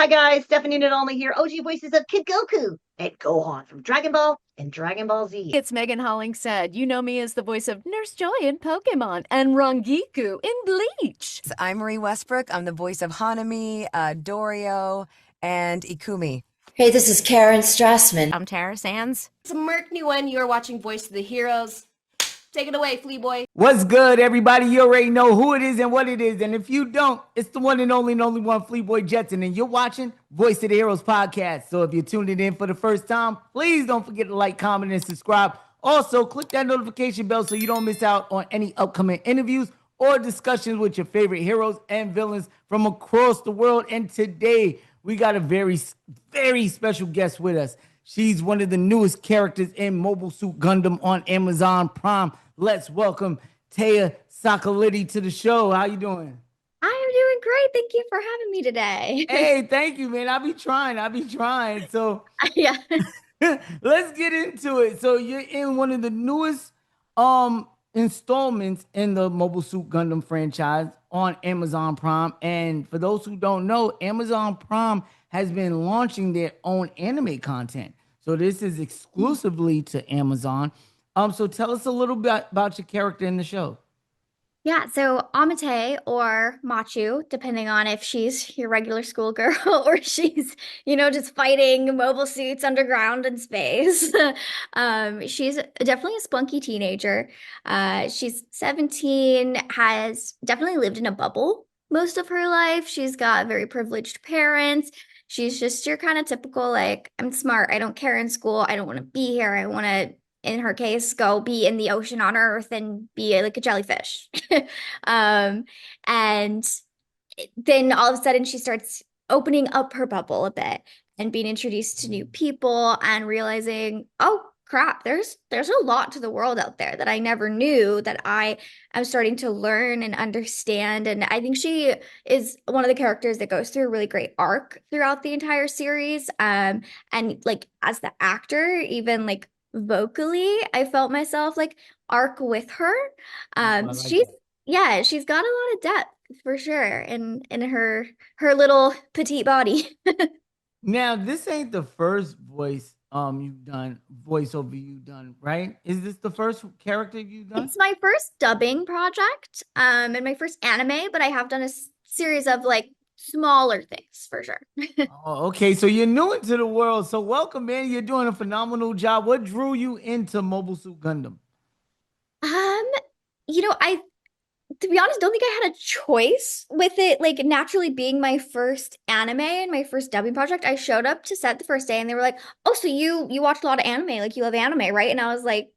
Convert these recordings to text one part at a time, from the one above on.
Hi guys, Stephanie Not Only here, OG voices of Kid Goku and Gohan from Dragon Ball and Dragon Ball Z. It's Megan Hollingshead. You know me as the voice of Nurse Joy in Pokemon and Rangiku in Bleach. I'm Marie Westbrook. I'm the voice of Hanami, Dorio, and Ikumi. Hey, this is Karen Strassman. I'm Tara Sands. It's a Merc new one. You're watching Voice of the Heroes. Take it away, Flea Boy. What's good, everybody? You already know who it is and what it is. And if you don't, it's the one and only one, Flea Boy Jetson. And you're watching Voice of the Heroes podcast. So if you're tuning in for the first time, please don't forget to like, comment, and subscribe. Also, click that notification bell so you don't miss out on any upcoming interviews or discussions with your favorite heroes and villains from across the world. And today, we got a very, very special guest with us. She's one of the newest characters in Mobile Suit Gundam on Amazon Prime. Let's welcome Thea Saccoliti to the show. How you doing? I am doing great. Thank you for having me today. Hey, thank you, man. I'll be trying. So Yeah. let's get into it. So you're in one of the newest installments in the Mobile Suit Gundam franchise on Amazon Prime. And for those who don't know, Amazon Prime has been launching their own anime content. So this is exclusively to Amazon. So tell us a little bit about your character in the show. Yeah, so Amate or Machu, depending on if she's your regular schoolgirl or she's, just fighting mobile suits underground in space. She's definitely a spunky teenager. She's 17, has definitely lived in a bubble most of her life. She's got very privileged parents. She's just your kind of typical, like, I'm smart, I don't care in school, I don't want to be here, I want to, in her case, go be in the ocean on Earth and be like a jellyfish. And then all of a sudden she starts opening up her bubble a bit and being introduced to new people and realizing, oh crap, there's a lot to the world out there that I never knew, that I am starting to learn and understand. And I think she is one of the characters that goes through a really great arc throughout the entire series. And like as the actor, even like vocally, I felt myself like arc with her. She's got a lot of depth for sure in her little petite body. Now, this ain't the first voiceover you've done, right? Is this the first character you've done? It's my first dubbing project, and my first anime, but I have done a series of like smaller things for sure. Oh, okay. So you're new into the world. So welcome, man. You're doing a phenomenal job. What drew you into Mobile Suit Gundam? I, to be honest, don't think I had a choice with it, like naturally being my first anime and my first dubbing project. I showed up to set the first day and they were like, oh, so you watch a lot of anime, like you love anime, right? And I was like,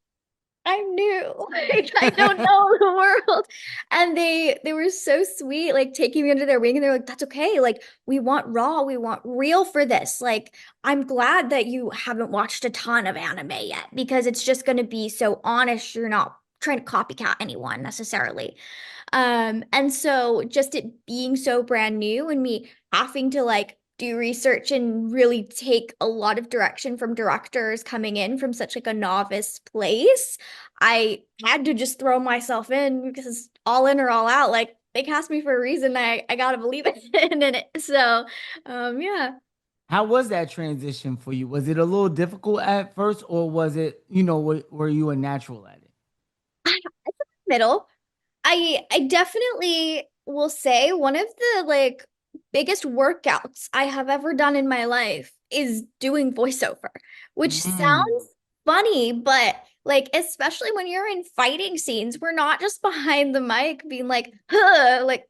I'm new. Like, I don't know the world. And they were so sweet, like taking me under their wing, and they're like, that's okay. Like, we want raw, we want real for this. Like, I'm glad that you haven't watched a ton of anime yet, because it's just gonna be so honest. You're not trying to copycat anyone necessarily. And so just it being so brand new and me having to like do research and really take a lot of direction from directors coming in from such like a novice place, I had to just throw myself in, because all in or all out, like they cast me for a reason. I gotta believe in it. So yeah. How was that transition for you? Was it a little difficult at first, or was it, were you a natural at it? Middle. I definitely will say one of the like biggest workouts I have ever done in my life is doing voiceover, which sounds funny, but like, especially when you're in fighting scenes, we're not just behind the mic being like, huh, like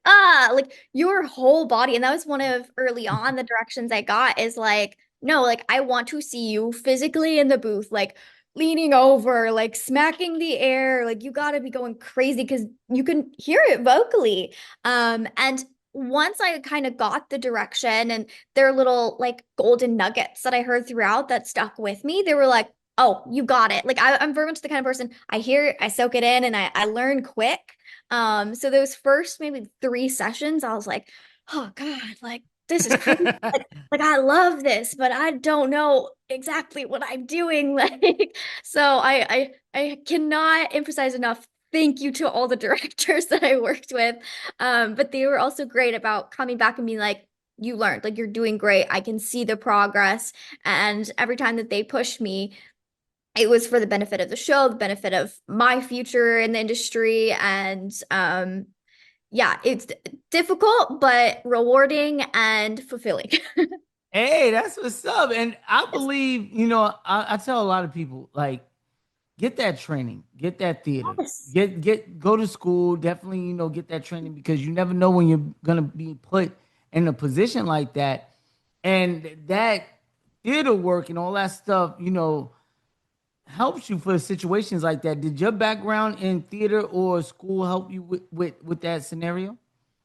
your whole body. And that was one of early on the directions I got, is like, no, like I want to see you physically in the booth, like leaning over, like smacking the air, like you got to be going crazy because you can hear it vocally. And once I kind of got the direction and their little like golden nuggets that I heard throughout that stuck with me, they were like, oh, you got it. Like I'm very much the kind of person, I hear it, I soak it in, and I learn quick. So those first maybe 3 sessions, I was like, oh God, like this is crazy. like I love this, but I don't know exactly what I'm doing. Like, so I cannot emphasize enough. Thank you to all the directors that I worked with. But they were also great about coming back and being like, you learned, like you're doing great. I can see the progress. And every time that they pushed me, it was for the benefit of the show, the benefit of my future in the industry. And yeah, it's difficult, but rewarding and fulfilling. Hey, that's what's up. And I believe, I tell a lot of people, like, get that training, get that theater, Yes. go to school, definitely, get that training, because you never know when you're gonna be put in a position like that. And that theater work and all that stuff, helps you for situations like that. Did your background in theater or school help you with that scenario?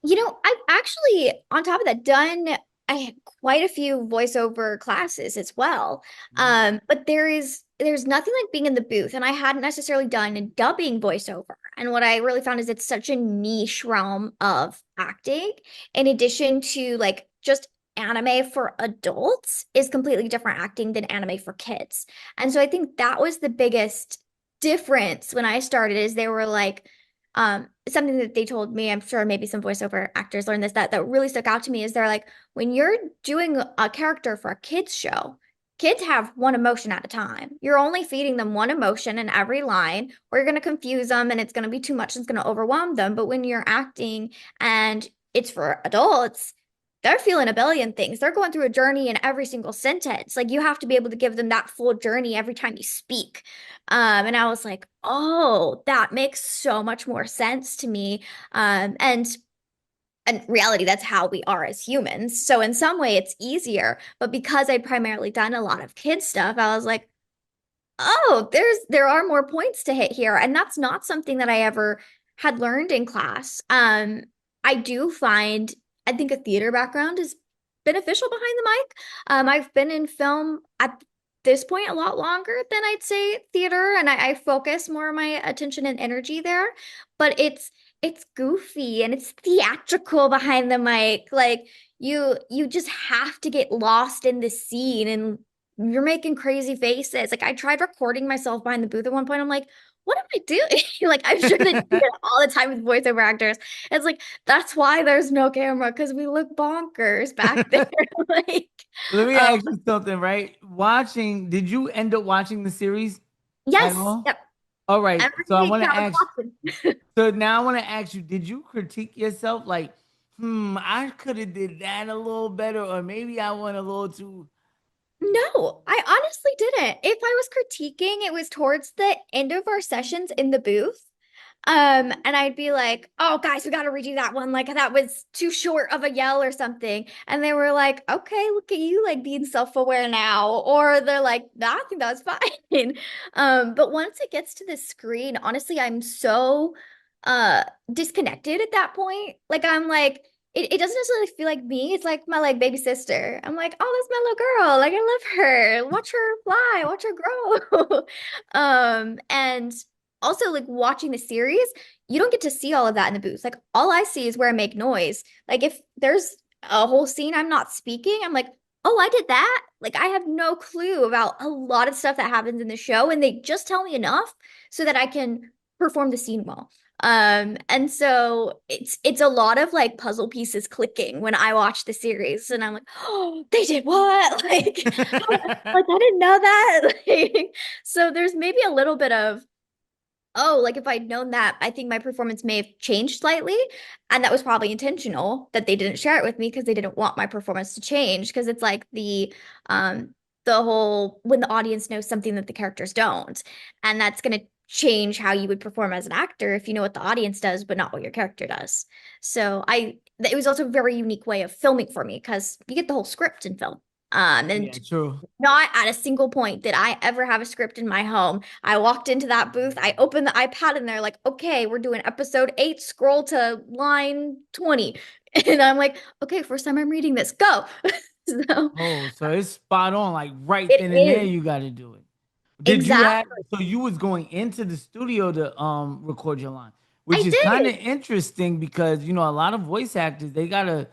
I've actually, on top of that, done I had quite a few voiceover classes as well. But there's nothing like being in the booth, and I hadn't necessarily done a dubbing voiceover. And what I really found is it's such a niche realm of acting, in addition to like just anime for adults is completely different acting than anime for kids. And so I think that was the biggest difference when I started, is they were like, something that they told me, I'm sure maybe some voiceover actors learned this, that really stuck out to me, is they're like, when you're doing a character for a kids show, kids have one emotion at a time. You're only feeding them one emotion in every line, or you're going to confuse them and it's going to be too much and it's going to overwhelm them. But when you're acting and it's for adults, they're feeling a billion things. They're going through a journey in every single sentence. Like you have to be able to give them that full journey every time you speak. And I was like, oh, that makes so much more sense to me. And in reality, that's how we are as humans. So in some way it's easier, but because I'd primarily done a lot of kids stuff, I was like, oh, there are more points to hit here. And that's not something that I ever had learned in class. I do find, I think a theater background is beneficial behind the mic. I've been in film at this point a lot longer than I'd say theater, and I focus more of my attention and energy there. But it's goofy and it's theatrical behind the mic. Like you just have to get lost in the scene, and you're making crazy faces. Like I tried recording myself behind the booth at one point. I'm like, what am I doing? Like I'm sure they do it all the time with voiceover actors. It's like that's why there's no camera, because we look bonkers back there. Like Let me ask you something, right? Did you end up watching the series at yes, all? yep. All right. Every So I week want to I was ask, watching. so now I want to ask you, did you critique yourself like, I could have did that a little better, or maybe I went a little too. No, I honestly didn't. If I was critiquing, it was towards the end of our sessions in the booth. And I'd be like, oh, guys, we got to redo that one. Like, that was too short of a yell or something. And they were like, okay, look at you, like being self-aware now. Or they're like, nah, I think that was fine. But once it gets to the screen, honestly, I'm so disconnected at that point. Like, I'm like, it doesn't necessarily feel like me. It's like my like baby sister. I'm like, oh, that's my little girl. Like, I love her. Watch her fly, watch her grow. And also like watching the series, you don't get to see all of that in the booth. Like all I see is where I make noise. Like if there's a whole scene I'm not speaking, I'm like, oh, I did that. Like I have no clue about a lot of stuff that happens in the show, and they just tell me enough so that I can perform the scene well. And so it's a lot of like puzzle pieces clicking when I watch the series, and I'm like, oh, they did what? Like I didn't know that. Like, so there's maybe a little bit of, oh, like if I'd known that, I think my performance may have changed slightly. And that was probably intentional that they didn't share it with me, because they didn't want my performance to change. Because it's like the whole when the audience knows something that the characters don't. And that's gonna change how you would perform as an actor if you know what the audience does, but not what your character does. So it was also a very unique way of filming for me, because you get the whole script in film. And Yeah, true. not at a single point did I ever have a script in my home. I walked into that booth, I opened the iPad, and they're like, okay, we're doing episode 8, scroll to line 20. And I'm like, okay, first time I'm reading this, go. So it's spot on, like right It then and there is. you got to do it. Did you have, Exactly. so you was going into the studio to record your line, which I is kind of did. interesting because a lot of voice actors, they gotta,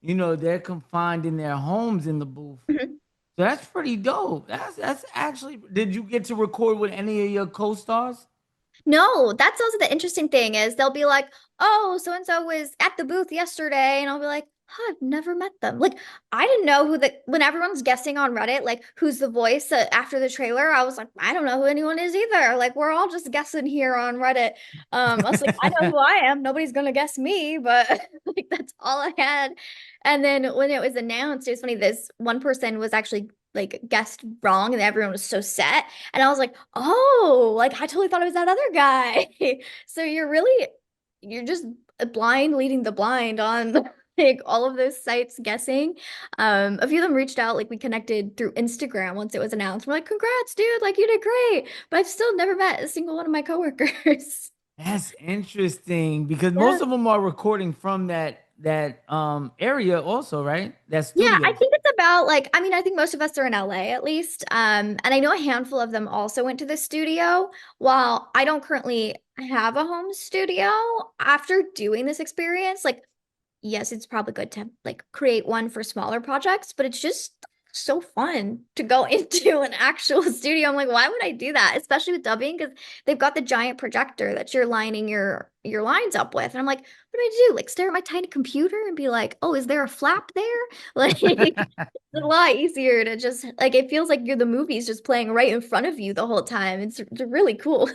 they're confined in their homes in the booth. Mhm. So that's pretty dope. That's actually, did you get to record with any of your co-stars? No, that's also the interesting thing, is they'll be like, oh, so and so was at the booth yesterday. And I'll be like, huh, I've never met them. Like, I didn't know when everyone's guessing on Reddit, like, who's the voice after the trailer, I was like, I don't know who anyone is either. Like, we're all just guessing here on Reddit. I was like, I know who I am. Nobody's gonna guess me, but like, that's all I had. And then when it was announced, it was funny, this one person was actually like guessed wrong and everyone was so set. And I was like, oh, like, I totally thought it was that other guy. So you're just blind leading the blind on like all of those sites guessing. A few of them reached out, like we connected through Instagram once it was announced. We're like, congrats, dude, like you did great. But I've still never met a single one of my coworkers. That's interesting because Yeah. most of them are recording from that area also, right? That Yeah, studio. I think it's about like, I mean, I think most of us are in LA at least. And I know a handful of them also went to the studio. While I don't currently have a home studio, after doing this experience, like yes, it's probably good to like create one for smaller projects, but it's just so fun to go into an actual studio. I'm like, why would I do that? Especially with dubbing, because they've got the giant projector that you're lining your lines up with. And I'm like, what do I do? Like stare at my tiny computer and be like, oh, is there a flap there? Like it's a lot easier to just like it feels like you're the movie's just playing right in front of you the whole time. It's really cool.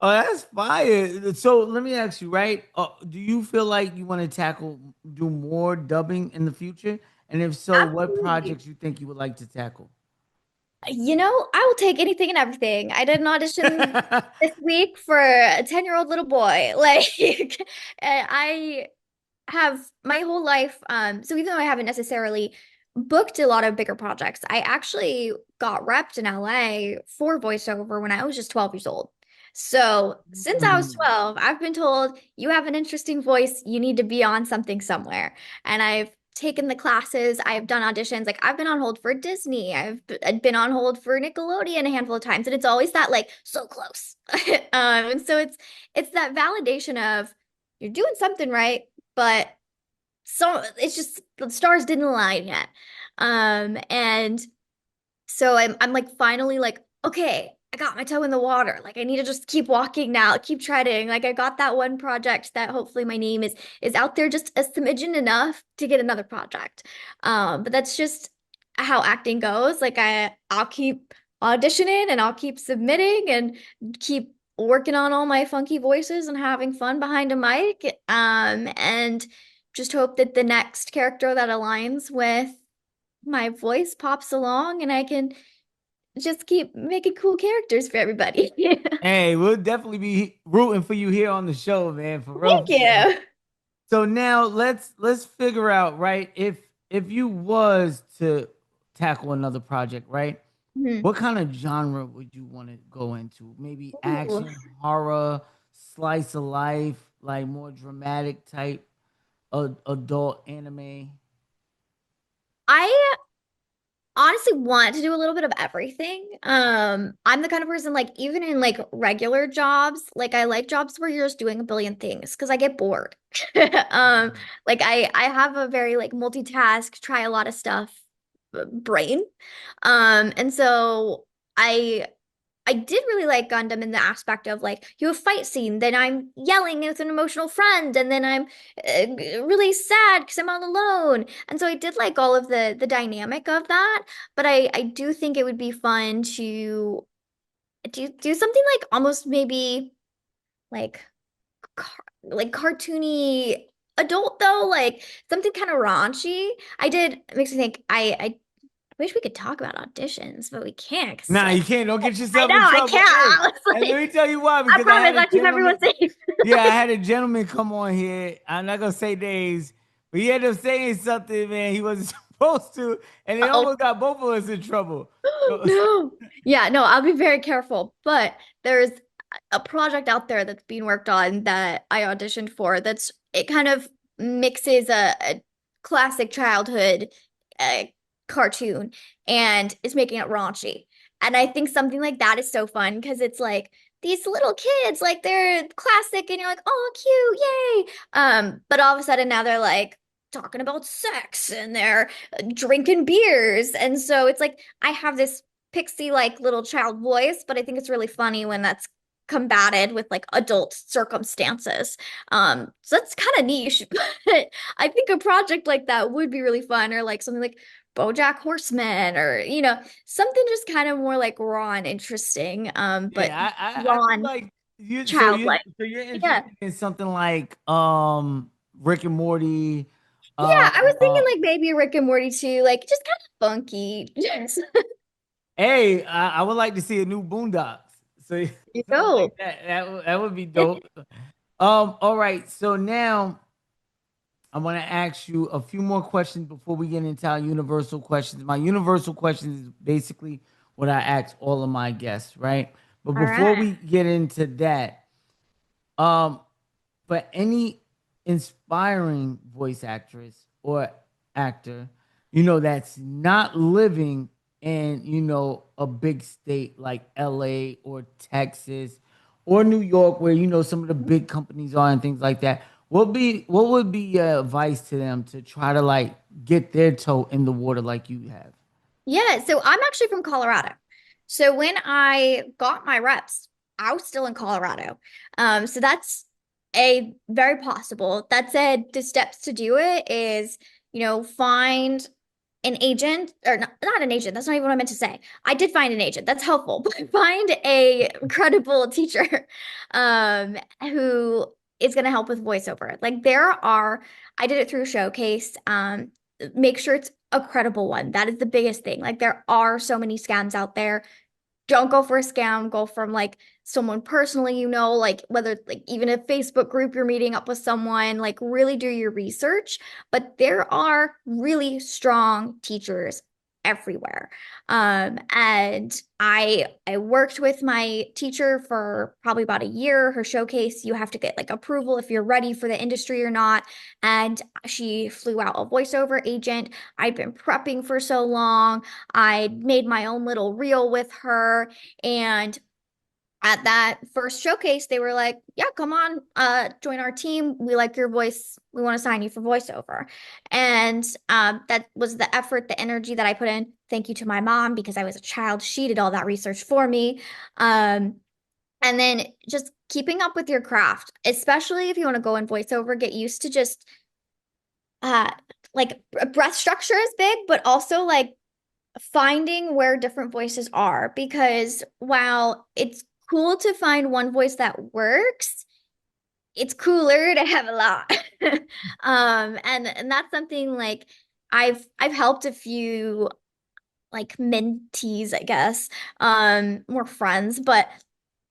Oh, that's fire. So let me ask you, right? Do you feel like you want to do more dubbing in the future? And if so, what Absolutely. projects you think you would like to tackle? You know, I will take anything and everything. I did an audition this week for a 10-year-old little boy. Like, I have my whole life, so even though I haven't necessarily booked a lot of bigger projects, I actually got repped in LA for voiceover when I was just 12 years old. So since I was Mm. 12, I've been told you have an interesting voice, you need to be on something somewhere. And I've taken the classes, I've done auditions, like I've been on hold for Disney, I've been on hold for Nickelodeon a handful of times, and it's always that like so close. And so it's that validation of you're doing something right, but so it's just the stars didn't align yet. And so I'm like finally like, okay, I got my toe in the water. Like I need to just keep walking now, keep treading. Like I got that one project that hopefully my name is out there just a smidgen enough to get another project. But that's just how acting goes. Like I'll keep auditioning and I'll keep submitting and keep working on all my funky voices and having fun behind a mic. And just hope that the next character that aligns with my voice pops along and I can just keep making cool characters for everybody. Hey, we'll definitely be rooting for you here on the show, man. For real. Thank you. So now let's figure out, right? If you was to tackle another project, right? Mhm. What kind of genre would you want to go into? Maybe Ooh. action, horror, slice of life, like more dramatic type adult anime. I honestly want to do a little bit of everything. I'm the kind of person like even in like regular jobs, like I like jobs where you're just doing a billion things because I get bored. Um, like I have a very like multitask, try a lot of stuff brain. And so I did really like Gundam in the aspect of like you have fight scene, then I'm yelling with an emotional friend, and then I'm really sad because I'm all alone. And so I did like all of the dynamic of that. But I do think it would be fun to do something like almost maybe like like cartoony adult though, like something kind of raunchy. I did it makes me think I wish we could talk about auditions, but we can't 'cause Nah, like you can't. Don't get I yourself know in I trouble. can't. Hey, I was and let me like, tell you why. I Because I promise had a I keep everyone gentleman. safe. Yeah, I had a gentleman come on here. I'm not gonna say names, but he ended up saying something, man, he wasn't supposed to, and it Oh almost got both of us in trouble. So, no. Yeah, no, I'll be very careful. But there's a project out there that's being worked on that I auditioned for that's it kind of mixes a classic childhood uh, cartoon and is making it raunchy. And I think something like that is so fun because it's like these little kids, like they're classic, and you're like, oh, cute, yay. But all of a sudden now they're like talking about sex and they're drinking beers. And so it's like I have this pixie like little child voice, but I think it's really funny when that's combated with like adult circumstances. So that's kind of niche, but I think a project like that would be really fun, or like something like BoJack Horseman, or something just kind of more like raw and interesting. But Yeah, I raw feel and like childlike. so you're Yeah. interested in something like Rick and Morty. Yeah, I was Uh, thinking like maybe Rick and Morty too, like just kind of funky. Yes. hey, I would like to see a new Boondocks. So You something like know. that. That would be dope. All right. So now I want to ask you a few more questions before we get into our universal questions. My universal questions is basically what I ask all of my guests, right? But All before right. we get into that, um, for any inspiring voice actress or actor, that's not living in, a big state like LA or Texas or New York, where, some of the big companies are and things like that. What would be your advice to them to try to like get their toe in the water like you have? Yeah, so I'm actually from Colorado. So when I got my reps, I was still in Colorado. So that's a very possible. That said, the steps to do it is, find an agent, or not an agent. That's not even what I meant to say. I did find an agent. That's helpful, but find a credible teacher, who is going to help with voiceover. Like I did it through Showcase. Make sure it's a credible one. That is the biggest thing. Like there are so many scams out there. Don't go for a scam. Go from like someone personally, like whether like even a Facebook group you're meeting up with someone, like really do your research. But there are really strong teachers everywhere. And I worked with my teacher for probably about a year. Her Showcase, you have to get like approval if you're ready for the industry or not. And she flew out a voiceover agent. I'd been prepping for so long. I made my own little reel with her, and at that first showcase, they were like, yeah, come on, join our team. We like your voice. We want to sign you for voiceover. And that was the effort, the energy that I put in. Thank you to my mom, because I was a child. She did all that research for me. And then just keeping up with your craft, especially if you want to go in voiceover, get used to just uh, like breath structure is big, but also like finding where different voices are, because while it's cool to find one voice that works, it's cooler to have a lot. And that's something like I've helped a few like mentees, I guess, more friends, but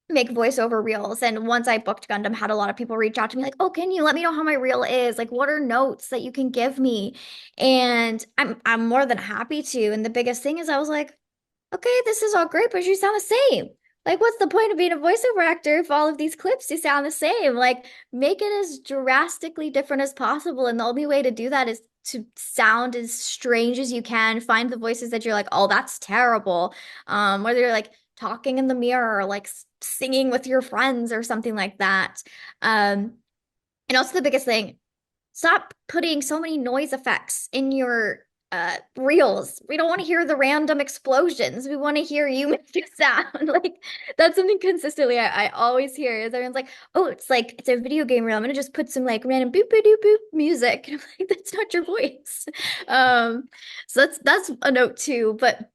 make voiceover reels. And once I booked Gundam, had a lot of people reach out to me like, oh, can you let me know how my reel is? Like, what are notes that you can give me? And I'm more than happy to. And the biggest thing is I was like, okay, this is all great, but you sound the same. Like, what's the point of being a voiceover actor if all of these clips you sound the same? Like, make it as drastically different as possible. And the only way to do that is to sound as strange as you can. Find the voices that you're like, oh, that's terrible. Whether you're like talking in the mirror or like singing with your friends or something like that. And also the biggest thing, stop putting so many noise effects in your reels. We don't want to hear the random explosions. We want to hear you make a sound. Like that's something consistently I always hear is everyone's like, oh, it's like it's a video game reel. I'm gonna just put some like random boop boop boop boop music. And I'm like, that's not your voice. So that's a note too. But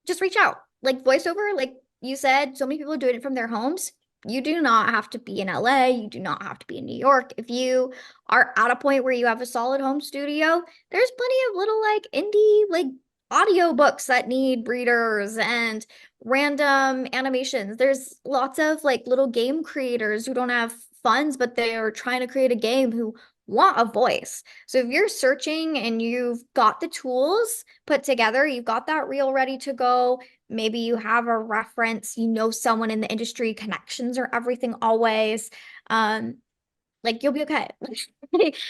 just reach out. Like voiceover, like you said, so many people are doing it from their homes. You do not have to be in LA. You do not have to be in New York. If you are at a point where you have a solid home studio, there's plenty of little like indie like audio books that need readers and random animations. There's lots of like little game creators who don't have funds, but they are trying to create a game who want a voice. So if you're searching and you've got the tools put together, you've got that reel ready to go, maybe you have a reference, someone in the industry, connections are everything always. Like you'll be okay.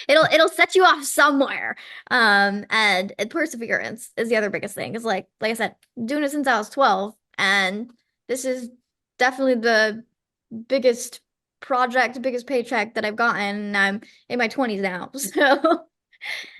It'll set you off somewhere. And perseverance is the other biggest thing. Is like I said, doing it since I was 12, and this is definitely the biggest project, biggest paycheck that I've gotten. And I'm in my 20s now. So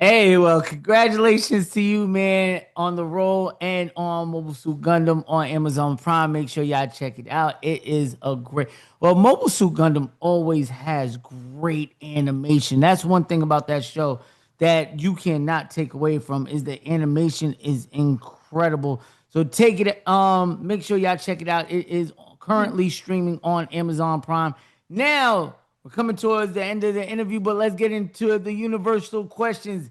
Hey, well, congratulations to you, man, on the role and on Mobile Suit Gundam on Amazon Prime. Make sure y'all check it out. It is a great. Well, Mobile Suit Gundam always has great animation. That's one thing about that show that you cannot take away from is the animation is incredible. So take it. Make sure y'all check it out. It is currently streaming on Amazon Prime. Now we're coming towards the end of the interview, but let's get into the universal questions.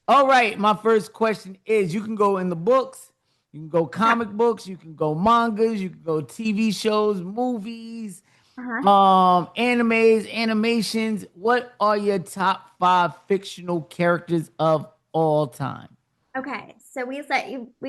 All right, my first question is you can go in the books, you can go comic books, you can go mangas, you can go TV shows, movies, Uh-huh. animes, animations. What are your top 5 fictional characters of all time? Okay, so we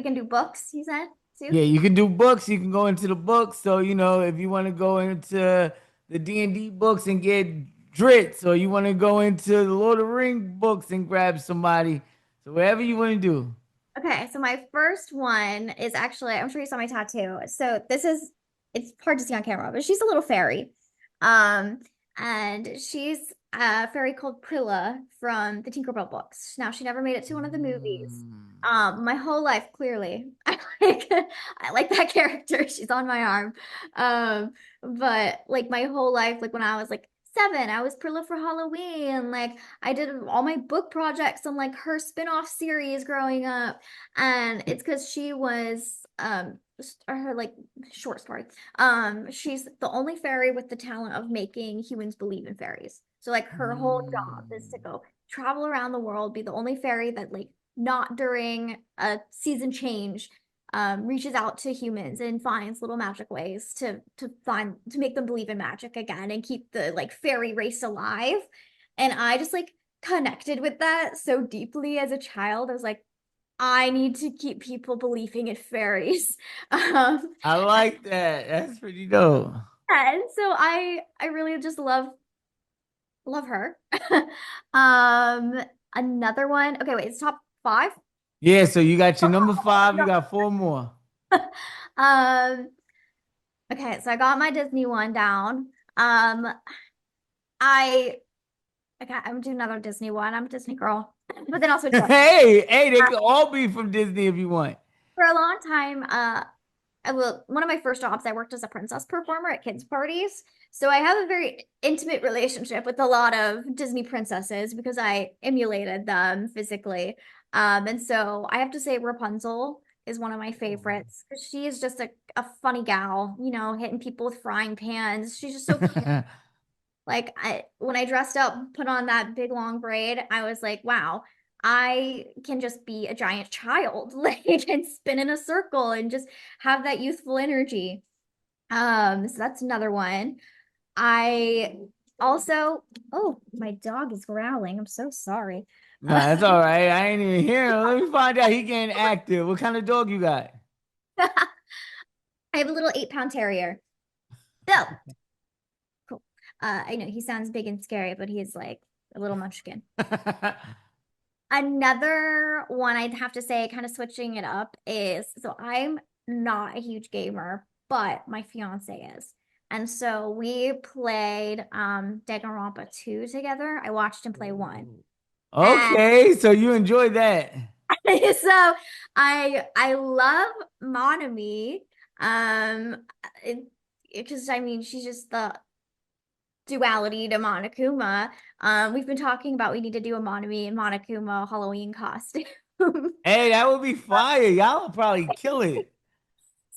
can do books, you said too? Yeah, you can do books. You can go into the books. So if you want to go into the D&D books and get Dritz, or you want to go into the Lord of the Ring books and grab somebody, so whatever you want to do. Okay, so my first one is actually, I'm sure you saw my tattoo. So it's hard to see on camera, but she's a little fairy. Um, and she's a fairy called Prilla from the Tinkerbell books. Now, she never made it to one of the movies. My whole life, clearly, I like that character. She's on my arm. But like my whole life, like when I was like 7, I was Prilla for Halloween. Like I did all my book projects on like her spin-off series growing up. And it's because she was her like short story. She's the only fairy with the talent of making humans believe in fairies. So like her whole job is to go travel around the world, be the only fairy that like not during a season change reaches out to humans and finds little magic ways to make them believe in magic again and keep the like fairy race alive. And I just like connected with that so deeply as a child. I was like, I need to keep people believing in fairies. I like that. That's pretty dope. And so I really just love her. um Another one. Okay, wait, it's top 5. Yeah, so you got your number 5. You got 4 more. Um okay, so I got my Disney one down. I okay, I'm gonna do another Disney one. I'm a Disney girl. But then also Hey, they could all be from Disney if you want. for a long time, one of my first jobs, I worked as a princess performer at kids' parties. So I have a very intimate relationship with a lot of Disney princesses because I emulated them physically. And so I have to say Rapunzel is one of my favorites because she is just a funny gal, hitting people with frying pans. She's just so cute. Like when I dressed up, put on that big long braid, I was like, wow, I can just be a giant child, like and spin in a circle and just have that youthful energy. So that's another one. I also, oh, my dog is growling. I'm so sorry. Nah, that's all right. I ain't even hear him. Let me find out he getting active. What kind of dog you got? I have a little 8-pound terrier. Bill. Cool. I know he sounds big and scary, but he's like a little munchkin. Another one I'd have to say, kind of switching it up, is so I'm not a huge gamer, but my fiance is. And so we played Danganronpa 2 together. I watched him play 1. Okay, so you enjoyed that. So I love Monami. Because I mean she's just the duality to Monokuma. We've been talking about we need to do a Monami and Monokuma Halloween costume. Hey, that would be fire. Y'all will probably kill it.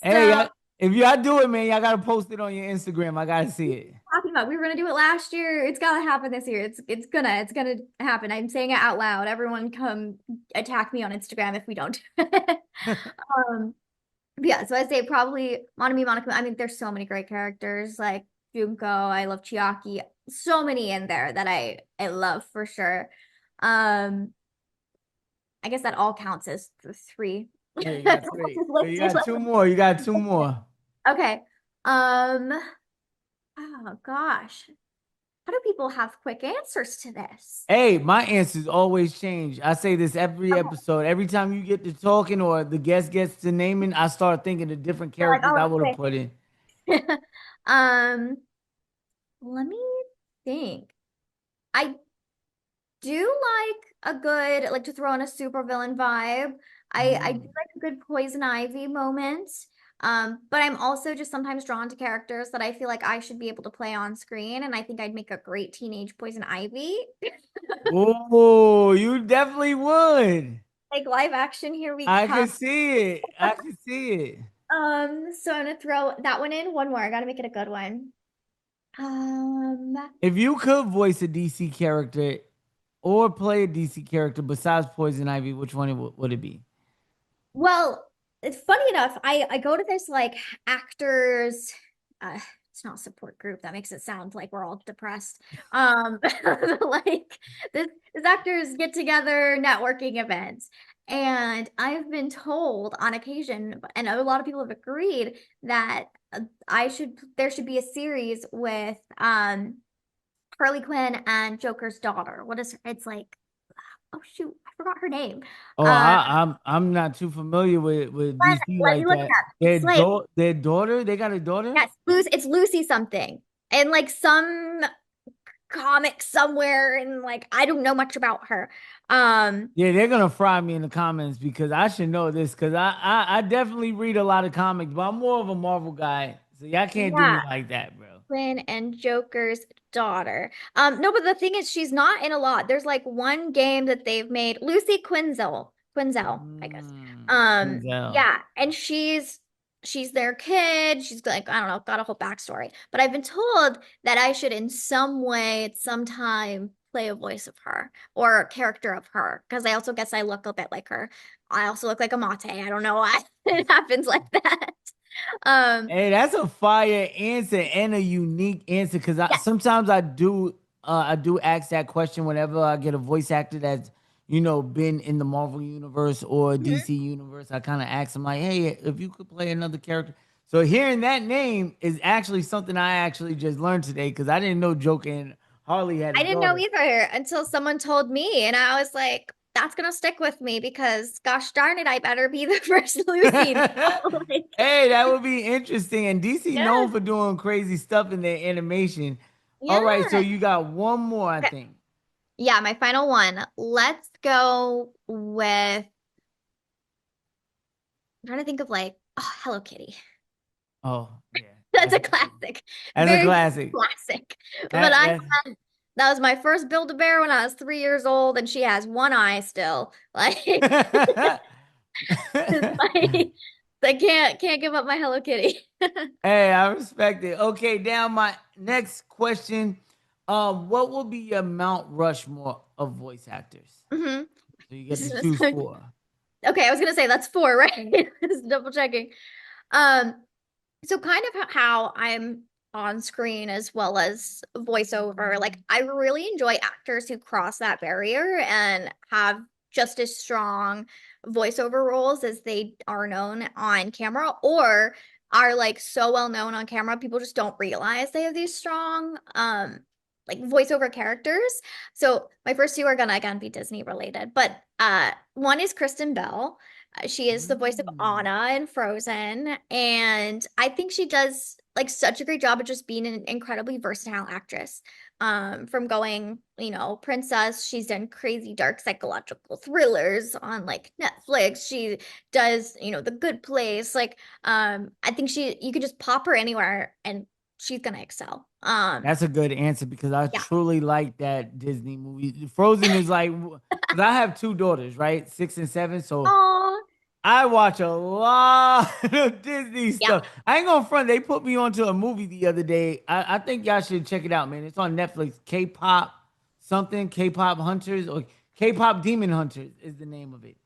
Hey, So if y'all do it, man, y'all gotta post it on your Instagram. I gotta see it. talking about we were gonna do it last year. It's gotta happen this year. It's gonna happen. I'm saying it out loud. Everyone come attack me on Instagram if we don't. But yeah, so I'd say probably Monami, Monokuma. I mean, there's so many great characters like Junko. I love Chiaki. So many in there that I love for sure. I guess that all counts as 3. Yeah, you got 3. So you got 2 more. You got 2 more. Okay. Oh gosh. How do people have quick answers to this? Hey, my answers always change. I say this every episode. Every time you get to talking or the guest gets to naming, I start thinking of different You're like, characters I oh, would have quick. put in. Um, Let me think. I do like a good, like to throw in a supervillain vibe. I do like a good Poison Ivy moment. But I'm also just sometimes drawn to characters that I feel like I should be able to play on screen, and I think I'd make a great teenage Poison Ivy. Oh, you definitely would. Like live action, here we I come. can see it. I can see it. So I'm gonna throw that one in. One more. I gotta make it a good one. Um, If you could voice a DC character or play a DC character besides Poison Ivy, which one would it be? well, it's funny enough, I go to this like actors, it's not a support group. That makes it sound like we're all depressed. Like this actors get together networking events. And I've been told on occasion, and a lot of people have agreed that there should be a series with Harley Quinn and Joker's daughter. What is her? It's like, oh shoot, I forgot her name. Oh, Uh, I'm not too familiar with let, DC let me like look it that. up. It's like, Their daughter, they got a daughter? yes, it's Lucy something. And like some comic somewhere, and like I don't know much about her. Yeah, they're gonna fry me in the comments because I should know this because I definitely read a lot of comics, but I'm more of a Marvel guy, so y'all can't do me Yeah, like that, bro. Quinn and Joker's daughter. No, but the thing is, she's not in a lot. There's like one game that they've made. Lucy Quinzel, I guess. Denzel. Yeah, and she's their kid. She's like, I don't know, got a whole backstory. But I've been told that I should in some way at some time play a voice of her or a character of her. Because I also guess I look a bit like her. I also look like Amate. I don't know why it happens like that. Hey, that's a fire answer and a unique answer because Yeah. sometimes I do ask that question whenever I get a voice actor that's been in the Marvel universe or Mhm. DC universe. I kind of ask them like, hey, if you could play another character. So hearing that name is actually something I actually just learned today because I didn't know Joker and Harley had a I didn't know daughter. either until someone told me, and I was like, that's gonna stick with me because gosh darn it, I better be the first Lucy. Like, Hey, that would be interesting. And DC yeah, known for doing crazy stuff in their animation. All right, so yeah. you got one more, I Okay. think. Yeah, my final one. Let's go with, I'm trying to think of like, oh, Hello Kitty. Oh, yeah. That's a classic. That's a Very classic. classic. But That, that's that was my first Build-A-Bear when I was 3 years old, and she has one eye still. Like, like I can't give up my Hello Kitty. Hey, I respect it. Okay, now my next question. What will be your Mount Rushmore of voice actors? Hmm. So you get to choose four. Okay, I was gonna say that's four, right? Just double checking. Um, so kind of how I'm on screen as well as voiceover, like I really enjoy actors who cross that barrier and have just as strong voiceover roles as they are known on camera, or are like so well known on camera people just don't realize they have these strong like voiceover characters. So my first two are gonna again be Disney related, but one is Kristen Bell. She is the voice of Anna in Frozen, and I think she does like such a great job of just being an incredibly versatile actress. From going, princess, she's done crazy dark psychological thrillers on like Netflix. She does, The Good Place. Like, I think you could just pop her anywhere and she's gonna excel. That's a good answer because I Yeah. truly like that Disney movie. Frozen is like, because I have two daughters, right? 6 and 7. So Aw, I watch a lot of Disney yeah. stuff. I ain't gonna front. They put me onto a movie the other day. I think y'all should check it out, man. It's on Netflix. K-pop something. K-pop Hunters or K-pop Demon Hunters is the name of it.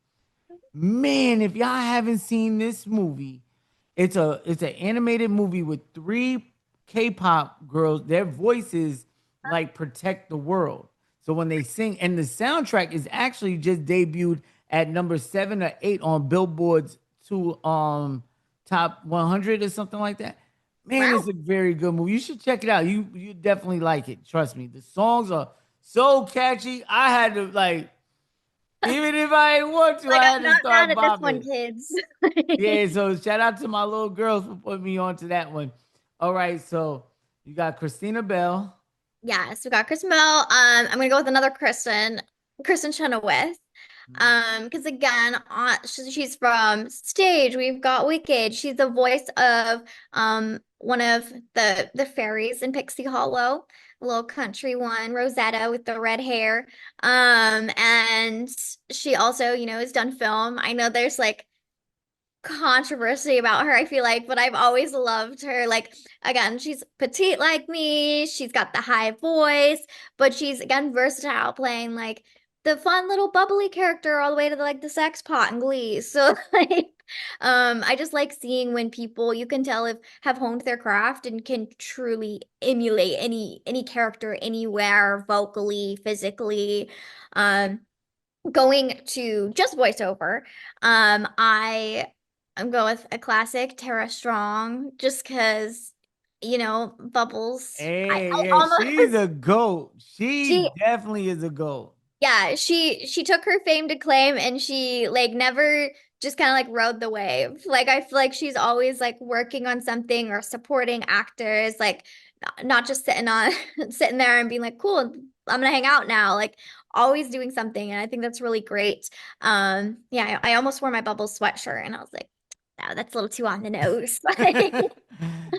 Man, if y'all haven't seen this movie, it's an animated movie with three K-pop girls. Their voices like protect the world. So when they sing, and the soundtrack is actually just debuted at number 7 or 8 on Billboard's top 100 or something like that. Man, Wow. it's a very good movie. You should check it out. You definitely like it. Trust me. The songs are so catchy. I had to like, even if I didn't want to, Like, I I'm had to not start mad at this one, bopping. kids. Yeah, so shout out to my little girls for putting me on to that one. All right, so you got Christina Bell, Yes, we got Chris Mill. I'm gonna go with another Kristen Chenoweth. Because again, she's from stage. We've got Wicked. She's the voice of one of the fairies in Pixie Hollow, a little country one, Rosetta with the red hair. And she also, has done film. I know there's like controversy about her, I feel like, but I've always loved her. Like, again, she's petite like me, she's got the high voice, but she's again versatile, playing like the fun little bubbly character all the way to the sex pot and Glee. So like I just like seeing when people, you can tell, if have honed their craft and can truly emulate any character anywhere, vocally, physically. Going to just voiceover, I'm going with a classic, Tara Strong, just because, Bubbles. Hey, I yeah, she's almost a goat. She she definitely is a goat. yeah, she took her fame to claim, and she like never just kind of like rode the wave. Like I feel like she's always like working on something or supporting actors, like not just sitting there and being like, cool, I'm gonna hang out now. Like always doing something, and I think that's really great. Yeah, I almost wore my Bubbles sweatshirt, and I was like, no, that's a little too on the nose.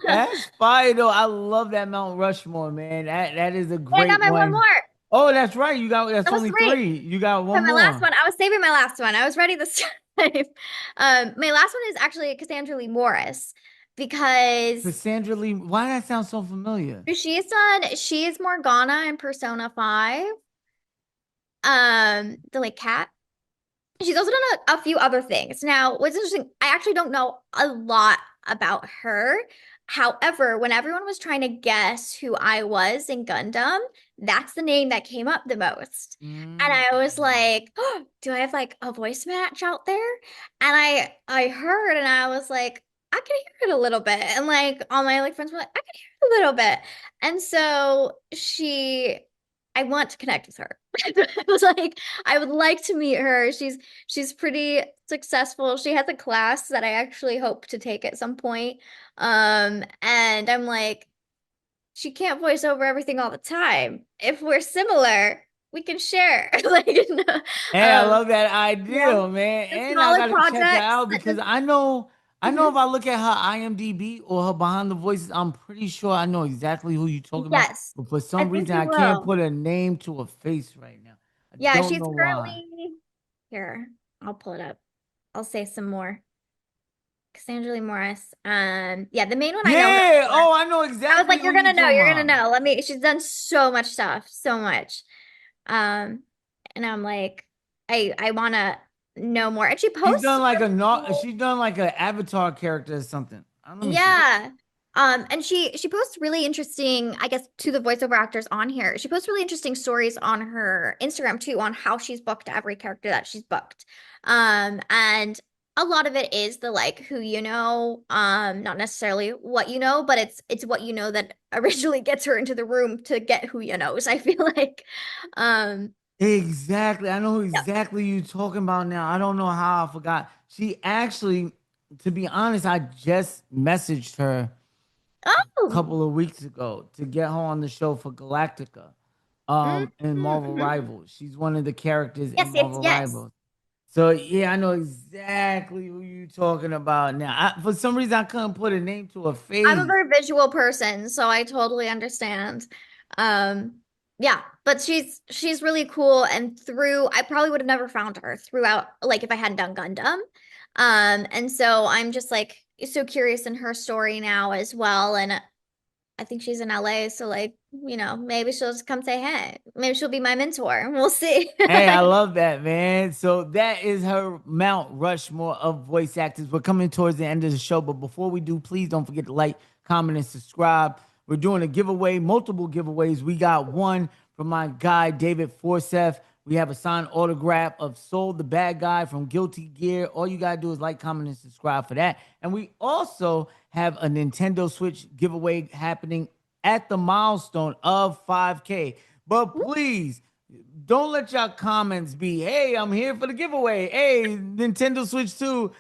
That's fire though. I love that Mount Rushmore, man. That is a I got great my one one. more. Oh, that's right. You got that's That was only three. three. You got For one my last more. one, I was saving my last one. I was ready this time. My last one is actually Cassandra Lee Morris, because Cassandra Lee. Why that sound so familiar? she is Morgana in Persona 5. The like cat. She's also done a few other things. Now, what's interesting, I actually don't know a lot about her. However, when everyone was trying to guess who I was in Gundam, that's the name that came up the most. And I was like, oh, do I have like a voice match out there? And I heard, and I was like, I can hear it a little bit. And like all my like friends were like, I can hear it a little bit. And so I want to connect with her. I was like, I would like to meet her. She's pretty successful. She has a class that I actually hope to take at some point. And I'm like, she can't voice over everything all the time. If we're similar, we can share. Like, Hey, I um, love that yeah, idea, man. the And I smaller gotta check her projects. out because I know if I look at her IMDb or her behind the voices, I'm pretty sure I know exactly who you're talking about. Yes, But for I some think reason, you I can't will. put a name to a face right now. I Yeah, don't she's know why. currently here. I'll pull it up. I'll say some more. Cassandra Lee Morris. Yeah, the main one I know her Yeah. for. Oh, I know I was exactly like, who you talking you're gonna about. know. She's done so much stuff, so much. Um, and I'm like, I wanna know more. And she She's posts done like a really not. cool. She's done like an avatar character or something. Let me see. Yeah. And she posts really interesting, I guess, to the voiceover actors on here. She posts really interesting stories on her Instagram too, on how she's booked every character that she's booked. And a lot of it is the like who you know, not necessarily what you know, but it's what you know that originally gets her into the room to get who you know. So I feel like, um, Exactly. I know who yeah. exactly you talking about now. I don't know how I forgot. She actually, to be honest, I just messaged her a Oh, couple of weeks ago to get her on the show for Galactica, in Marvel mhm. Rivals. She's one of the characters in Yes, yes, Marvel yes. Rivals. So yeah, I know exactly who you talking about now. For some reason, I couldn't put a name to a I'm a face. very visual person, so I totally understand. Yeah, but she's really cool, and through I probably would have never found her throughout, like if I hadn't done Gundam. And so I'm just like so curious in her story now as well, and I think she's in LA, so like, maybe she'll just come say hey. Maybe she'll be my mentor. We'll see. Hey, I love that, man. So that is her Mount Rushmore of voice actors. We're coming towards the end of the show, but before we do, please don't forget to like, comment, and subscribe. We're doing a giveaway, multiple giveaways. We got one from my guy, David Forseth. We have a signed autograph of Soul the Bad Guy from Guilty Gear. All you got to do is like, comment, and subscribe for that. And we also have a Nintendo Switch giveaway happening at the milestone of 5K. But please, don't let your comments be, hey, I'm here for the giveaway. Hey, Nintendo Switch 2.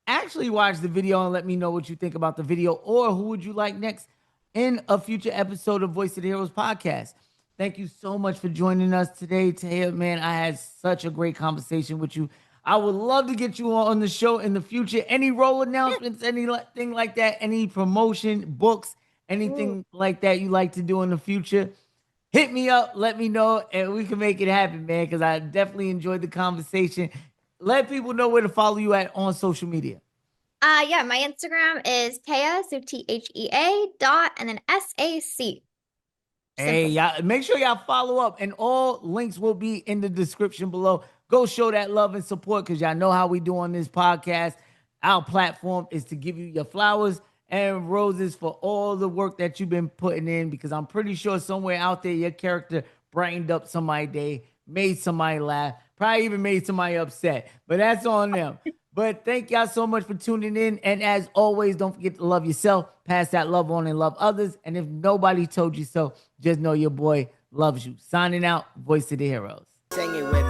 Actually watch the video and let me know what you think about the video, or who would you like next in a future episode of Voice of the Heroes podcast. Thank you so much for joining us today, Thea. Man, I had such a great conversation with you. I would love to get you on the show in the future. Any role announcements, anything like that, any promotion, books, anything like that you like to do in the future? Hit me up, let me know, and we can make it happen, man, because I definitely enjoyed the conversation. Let people know where to follow you at on social media. Yeah, my Instagram is Thea, so THEA dot and then SAC. Hey, y'all, make sure y'all follow up, and all links will be in the description below. Go show that love and support, because y'all know how we do on this podcast. Our platform is to give you your flowers and roses for all the work that you've been putting in, because I'm pretty sure somewhere out there your character brightened up somebody's day, made somebody laugh, probably even made somebody upset, but that's on them. But thank y'all so much for tuning in. And as always, don't forget to love yourself, pass that love on, and love others. And if nobody told you so, just know your boy loves you. Signing out, Voice of the Heroes. Sing it with me.